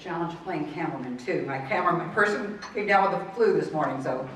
challenge of playing cameraman too. My cameraman person came down with the flu this morning, so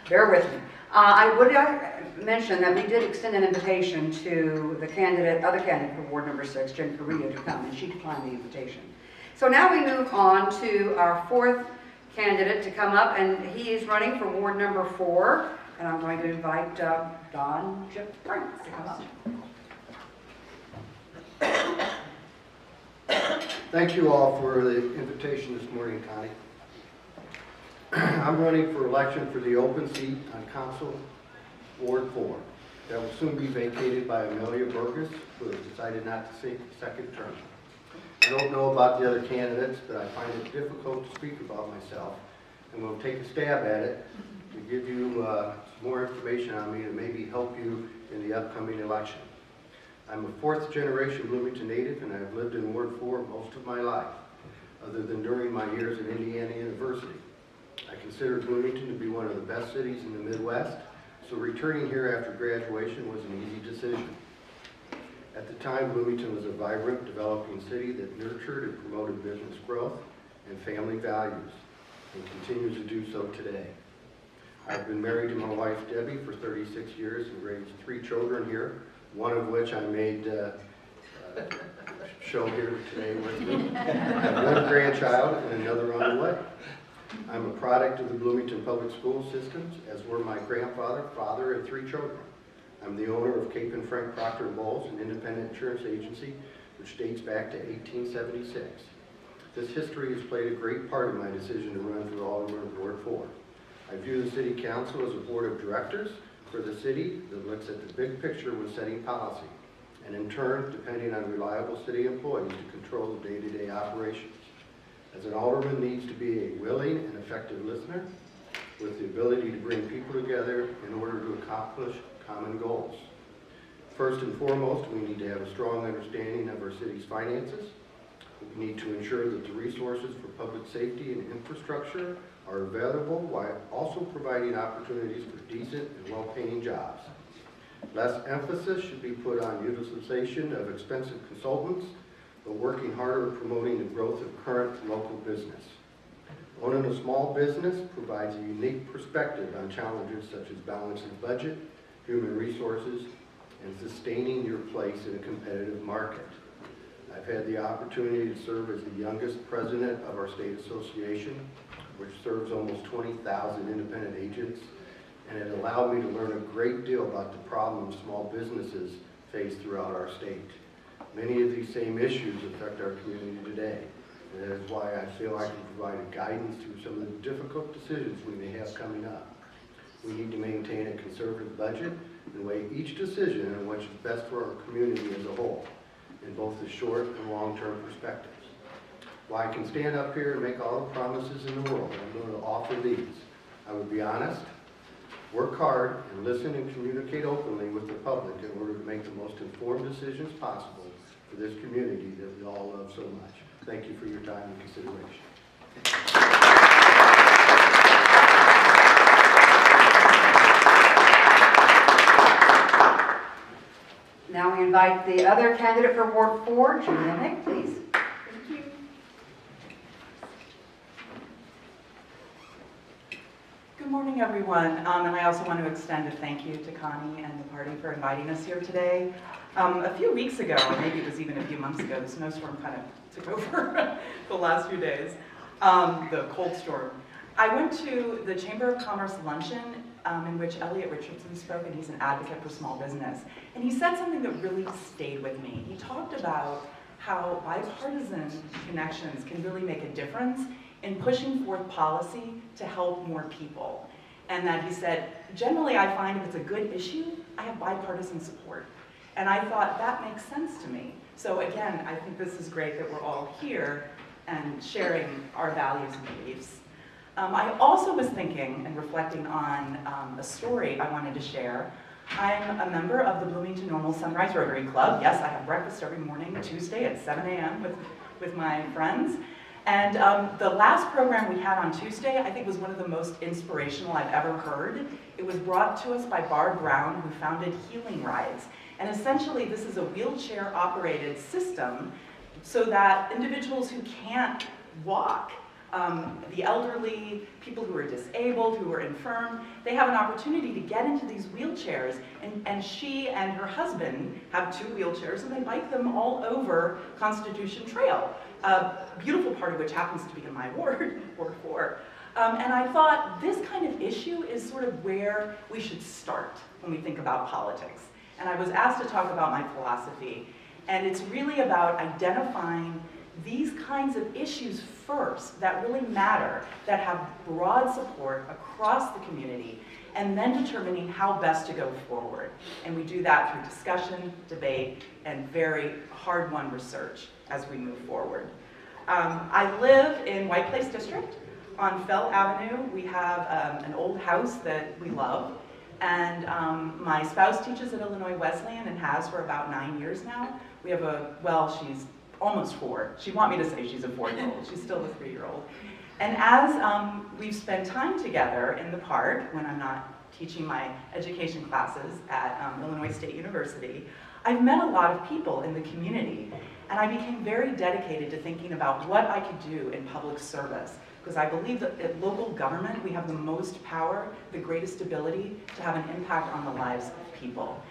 bear with me. I would mention that we did extend an invitation to the other candidate for Ward number 6, Jen Carrillo, to come, and she declined the invitation. So now we move on to our 4th candidate to come up, and he is running for Ward number 4, and I'm going to invite Don Chip Franks to come up. Thank you all for the invitation this morning, Connie. I'm running for election for the open seat on Council Ward 4 that will soon be vacated by Amelia Burgess, who has decided not to seek a second term. I don't know about the other candidates, but I find it difficult to speak about myself, and we'll take a stab at it to give you some more information on me to maybe help you in the upcoming election. I'm a 4th generation Bloomington native, and I've lived in Ward 4 most of my life, other than during my years at Indiana University. I consider Bloomington to be one of the best cities in the Midwest, so returning here after graduation was an easy decision. At the time, Bloomington was a vibrant, developing city that nurtured and promoted business growth and family values, and continues to do so today. I've been married to my wife, Debbie, for 36 years and raised 3 children here, one of which I made show here today with me. I have 1 grandchild and another on the way. I'm a product of the Bloomington public school systems, as were my grandfather, father, and 3 children. I'm the owner of Cape and Frank Proctor & Bowles, an independent insurance agency which dates back to 1876. This history has played a great part in my decision to run for Alderman of Ward 4. I view the City Council as a board of directors for the city that looks at the big picture when setting policy, and in turn, depending on reliable city employees to control the day-to-day operations. As an alderman needs to be a willing and effective listener with the ability to bring people together in order to accomplish common goals. First and foremost, we need to have a strong understanding of our city's finances. We need to ensure that the resources for public safety and infrastructure are available while also providing opportunities for decent and well-paying jobs. Less emphasis should be put on utilization of expensive consultants, but working harder at promoting the growth of current local business. Owning a small business provides a unique perspective on challenges such as balancing budget, human resources, and sustaining your place in a competitive market. I've had the opportunity to serve as the youngest president of our state association, which serves almost 20,000 independent agents, and it allowed me to learn a great deal about the problems small businesses face throughout our state. Many of these same issues affect our community today, and that is why I feel I can provide a guidance through some of the difficult decisions we may have coming up. We need to maintain a conservative budget and weigh each decision on which is best for our community as a whole, in both the short and long-term perspectives. While I can stand up here and make all the promises in the world, I'm going to offer these. I will be honest, work hard, and listen and communicate openly with the public in order to make the most informed decisions possible for this community that we all love so much. Thank you for your time and consideration. Now we invite the other candidate for Ward 4, Julia Nick, please. Thank you. Good morning, everyone. And I also want to extend a thank you to Connie and the party for inviting us here today. A few weeks ago, or maybe it was even a few months ago, the snowstorm kind of took over the last few days, the cold storm. I went to the Chamber of Commerce luncheon in which Elliot Richardson spoke, and he's an advocate for small business. And he said something that really stayed with me. He talked about how bipartisan connections can really make a difference in pushing forth policy to help more people. And that he said, generally I find if it's a good issue, I have bipartisan support. And I thought that makes sense to me. So again, I think this is great that we're all here and sharing our values and beliefs. I also was thinking and reflecting on a story I wanted to share. I'm a member of the Bloomington Normal Sunrise Rotary Club. Yes, I have breakfast every morning, Tuesday at 7 a.m. with my friends. And the last program we had on Tuesday, I think, was one of the most inspirational I've ever heard. It was brought to us by Barb Brown, who founded Healing Rides. And essentially, this is a wheelchair-operated system so that individuals who can't walk. The elderly, people who are disabled, who are infirm, they have an opportunity to get into these wheelchairs, and she and her husband have 2 wheelchairs, and they bike them all over Constitution Trail, a beautiful part of which happens to be in my ward, Ward 4. And I thought this kind of issue is sort of where we should start when we think about politics. And I was asked to talk about my philosophy, and it's really about identifying these kinds of issues first that really matter, that have broad support across the community, and then determining how best to go forward. And we do that through discussion, debate, and very hard-won research as we move forward. I live in White Place District on Fell Avenue. We have an old house that we love, and my spouse teaches at Illinois Wesleyan and has for about 9 years now. We have she's almost 4. She'd want me to say she's a 4-year-old. She's still a 3-year-old. And as we've spent time together in the park, when I'm not teaching my education classes at Illinois State University, I've met a lot of people in the community, and I became very dedicated to thinking about what I could do in public service, because I believe that at local government we have the most power, the greatest ability to have an impact on the lives of people.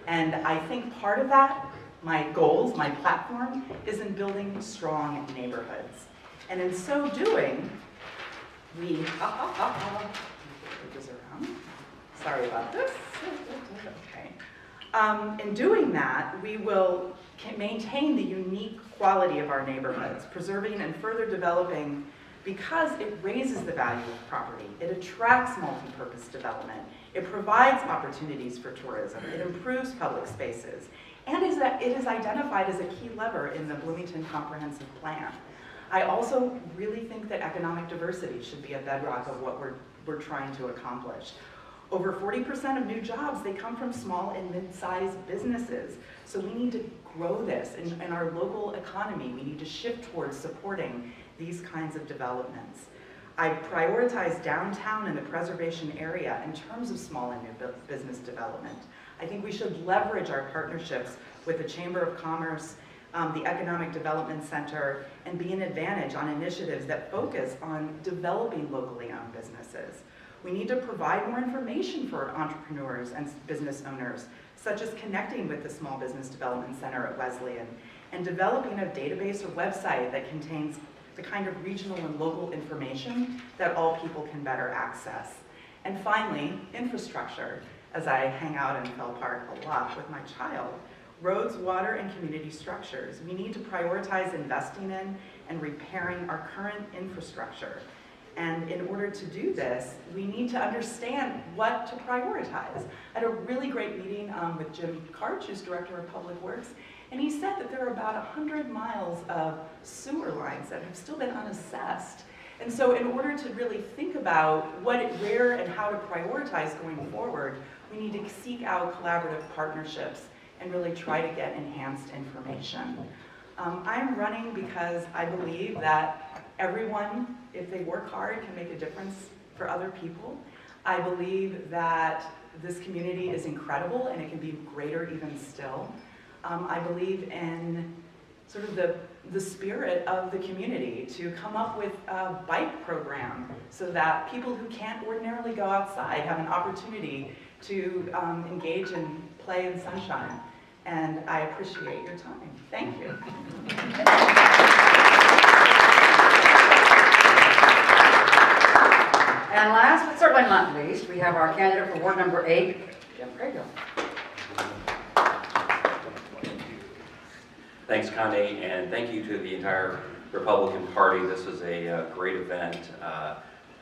And I think part of that, my goals, my platform, is in building strong neighborhoods. And in so doing, we, sorry about this. Okay. In doing that, we will maintain the unique quality of our neighborhoods, preserving and further developing, because it raises the value of property, it attracts multi-purpose development, it provides opportunities for tourism, it improves public spaces, and it is identified as a key lever in the Bloomington Comprehensive Plan. I also really think that economic diversity should be a bedrock of what we're trying to accomplish. Over 40% of new jobs, they come from small and mid-sized businesses. So we need to grow this in our local economy. We need to shift towards supporting these kinds of developments. I prioritize downtown and the preservation area in terms of small and new business development. I think we should leverage our partnerships with the Chamber of Commerce, the Economic Development Center, and be an advantage on initiatives that focus on developing locally owned businesses. We need to provide more information for entrepreneurs and business owners, such as connecting with the Small Business Development Center at Wesleyan and developing a database or website that contains the kind of regional and local information that all people can better access. And finally, infrastructure. As I hang out in Fell Park a lot with my child, roads, water, and community structures. We need to prioritize investing in and repairing our current infrastructure. And in order to do this, we need to understand what to prioritize. I had a really great meeting with Jim Karch, who's Director of Public Works, and he said that there are about 100 miles of sewer lines that have still been unassessed. And so in order to really think about where and how to prioritize going forward, we need to seek out collaborative partnerships and really try to get enhanced information. I'm running because I believe that everyone, if they work hard, can make a difference for other people. I believe that this community is incredible and it can be greater even still. I believe in sort of the spirit of the community to come up with a bike program so that people who can't ordinarily go outside have an opportunity to engage and play in sunshine. And I appreciate your time. Thank you. And last but certainly not least, we have our candidate for Ward number 8, Jim Cragill. Thanks, Connie, and thank you to the entire Republican Party. This is a great event.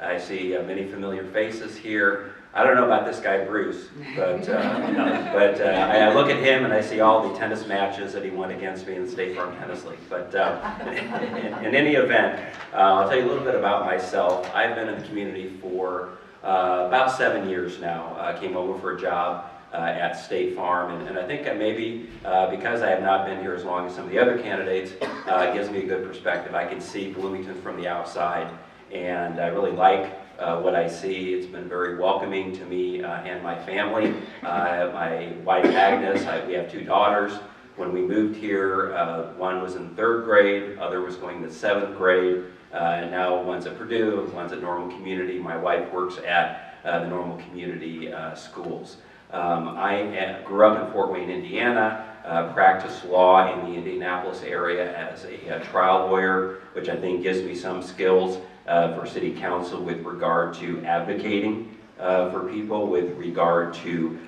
I see many familiar faces here. I don't know about this guy, Bruce, but I look at him and I see all the tennis matches that he won against me in the State Farm Tennis League. But in any event, I'll tell you a little bit about myself. I've been in the community for about 7 years now. I came over for a job at State Farm, and I think maybe because I have not been here as long as some of the other candidates, it gives me a good perspective. I can see Bloomington from the outside, and I really like what I see. It's been very welcoming to me and my family. My wife Agnes, we have 2 daughters. When we moved here, one was in 3rd grade, other was going to 7th grade. and now one's at Purdue, one's at Normal Community. My wife works at the Normal Community schools. I grew up in Fort Wayne, Indiana, practiced law in the Indianapolis area as a trial lawyer, which I think gives me some skills for city council with regard to advocating for people, with regard to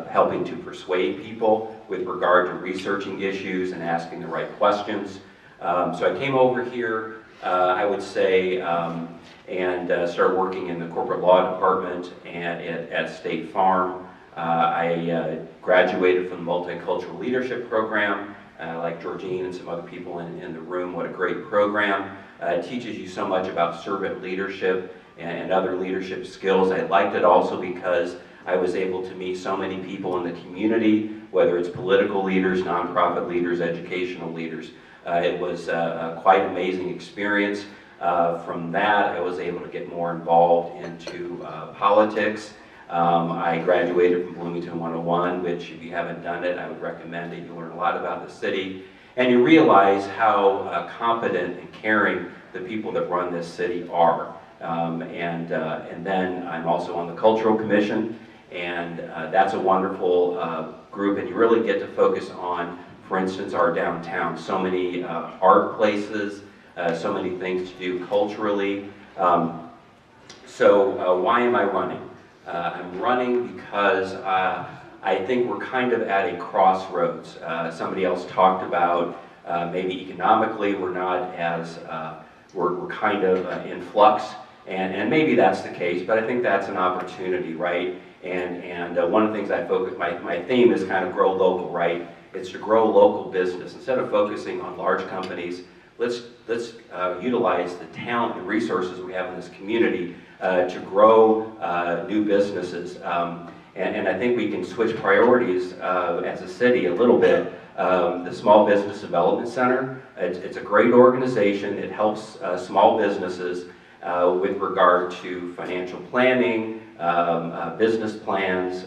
helping to persuade people, with regard to researching issues and asking the right questions. So I came over here, I would say, and started working in the corporate law department and at State Farm. I graduated from the Multicultural Leadership Program, like Georgine and some other people in the room. What a great program. It teaches you so much about servant leadership and other leadership skills. I liked it also because I was able to meet so many people in the community, whether it's political leaders, nonprofit leaders, educational leaders. It was a quite amazing experience. From that, I was able to get more involved into politics. I graduated from Bloomington 101, which if you haven't done it, I would recommend it. You learn a lot about the city, and you realize how competent and caring the people that run this city are. And then I'm also on the Cultural Commission, and that's a wonderful group, and you really get to focus on, for instance, our downtown. So many art places, so many things to do culturally. So why am I running? I'm running because I think we're kind of at a crossroads. Somebody else talked about maybe economically we're not as, we're kind of in flux, and maybe that's the case, but I think that's an opportunity, right? And one of the things I focus, my theme is kind of grow local, right? It's to grow local business. Instead of focusing on large companies, let's utilize the talent and resources we have in this community to grow new businesses. And I think we can switch priorities as a city a little bit. The Small Business Development Center, it's a great organization. It helps small businesses with regard to financial planning, business plans,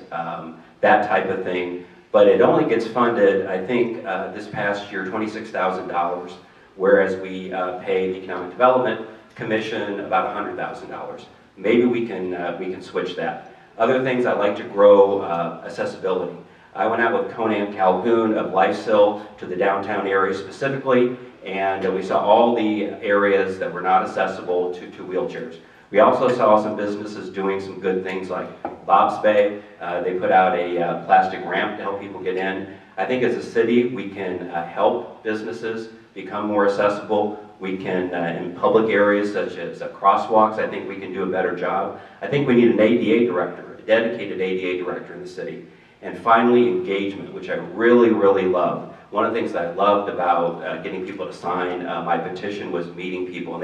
that type of thing. But it only gets funded, I think, this past year, $26,000, whereas we pay the Economic Development Commission about $100,000. Maybe we can switch that. Other things, I like to grow accessibility. I went out with Conan Calhoun of Lifesil to the downtown area specifically, and we saw all the areas that were not accessible to wheelchairs. We also saw some businesses doing some good things like Bob's Bay. They put out a plastic ramp to help people get in. I think as a city, we can help businesses become more accessible. We can, in public areas such as crosswalks, I think we can do a better job. I think we need an ADA director, a dedicated ADA director in the city. And finally, engagement, which I really, really love. One of the things that I loved about getting people to sign my petition was meeting people. And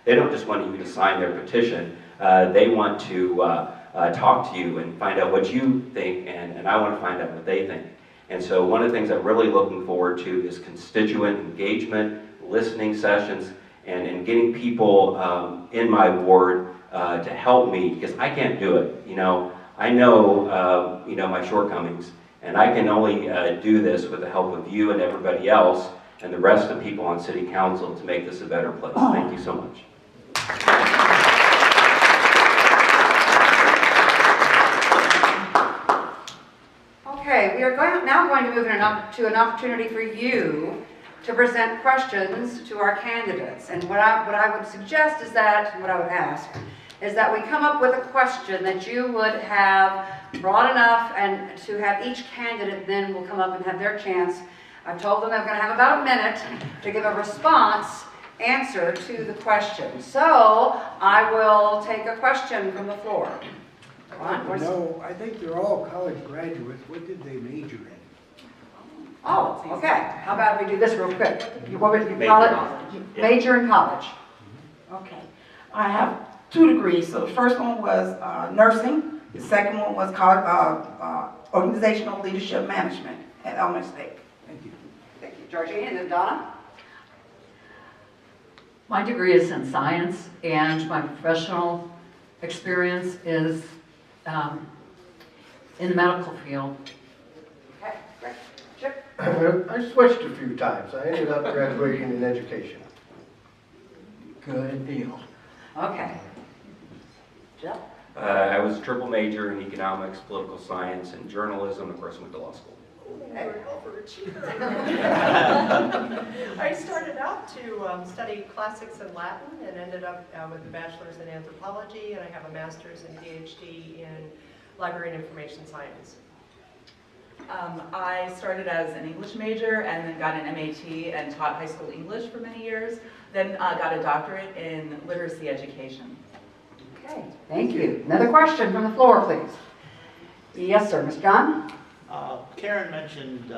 they don't just want you to sign their petition. They want to talk to you and find out what you think, and I want to find out what they think. And so one of the things I'm really looking forward to is constituent engagement, listening sessions, and getting people in my ward to help me, because I can't do it. You know, I know my shortcomings, and I can only do this with the help of you and everybody else and the rest of people on City Council to make this a better place. Thank you so much. Okay, we are now going to move to an opportunity for you to present questions to our candidates. And what I would suggest is that, what I would ask, is that we come up with a question that you would have broad enough, and to have each candidate then will come up and have their chance. I've told them they're going to have about a minute to give a response answer to the question. So I will take a question from the floor. No, I think they're all college graduates. What did they major in? Oh, okay. How about we do this real quick? You call it major in college. Okay. I have 2 degrees. So the first one was nursing. The second one was organizational leadership management at Elementary State. Thank you. Thank you, Georgine. And then Donna? My degree is in science, and my professional experience is in the medical field. Okay, great. Chip? I switched a few times. I ended up graduating in education. Good deal. Okay. Jeff? I was a triple major in economics, political science, and journalism. Of course, went to law school. Okay. I started out to study classics and Latin and ended up with a bachelor's in anthropology, and I have a master's and PhD in library and information science. I started as an English major and then got an MAT and taught high school English for many years. Then got a doctorate in literacy education. Okay, thank you. Another question from the floor, please. Yes, sir, Ms. John? Karen mentioned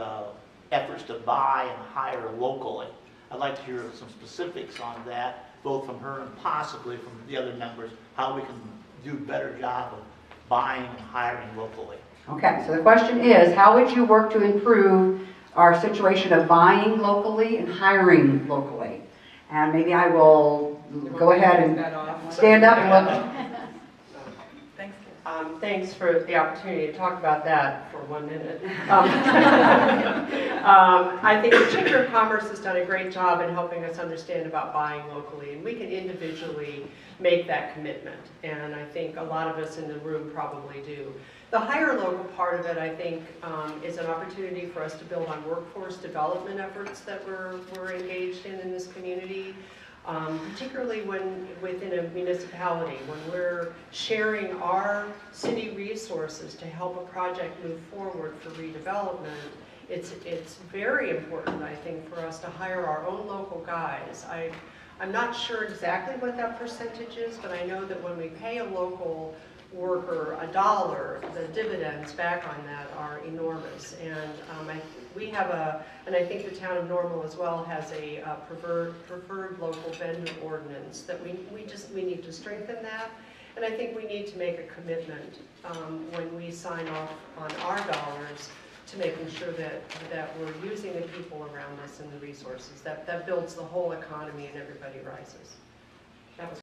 efforts to buy and hire locally. I'd like to hear some specifics on that, both from her and possibly from the other members, how we can do a better job of buying and hiring locally. Okay, so the question is, how would you work to improve our situation of buying locally and hiring locally? And maybe I will go ahead and stand up and look. Thanks. Thanks for the opportunity to talk about that for 1 minute. I think the Chamber of Commerce has done a great job in helping us understand about buying locally, and we can individually make that commitment, and I think a lot of us in the room probably do. The hire local part of it, I think, is an opportunity for us to build on workforce development efforts that we're engaged in this community. Particularly when within a municipality, when we're sharing our city resources to help a project move forward for redevelopment, it's very important, I think, for us to hire our own local guys. I'm not sure exactly what that percentage is, but I know that when we pay a local worker $1, the dividends back on that are enormous. And I think the town of Normal as well has a preferred local vendor ordinance that we need to strengthen that. And I think we need to make a commitment when we sign off on our dollars to making sure that we're using the people around us and the resources. That builds the whole economy and everybody rises. That was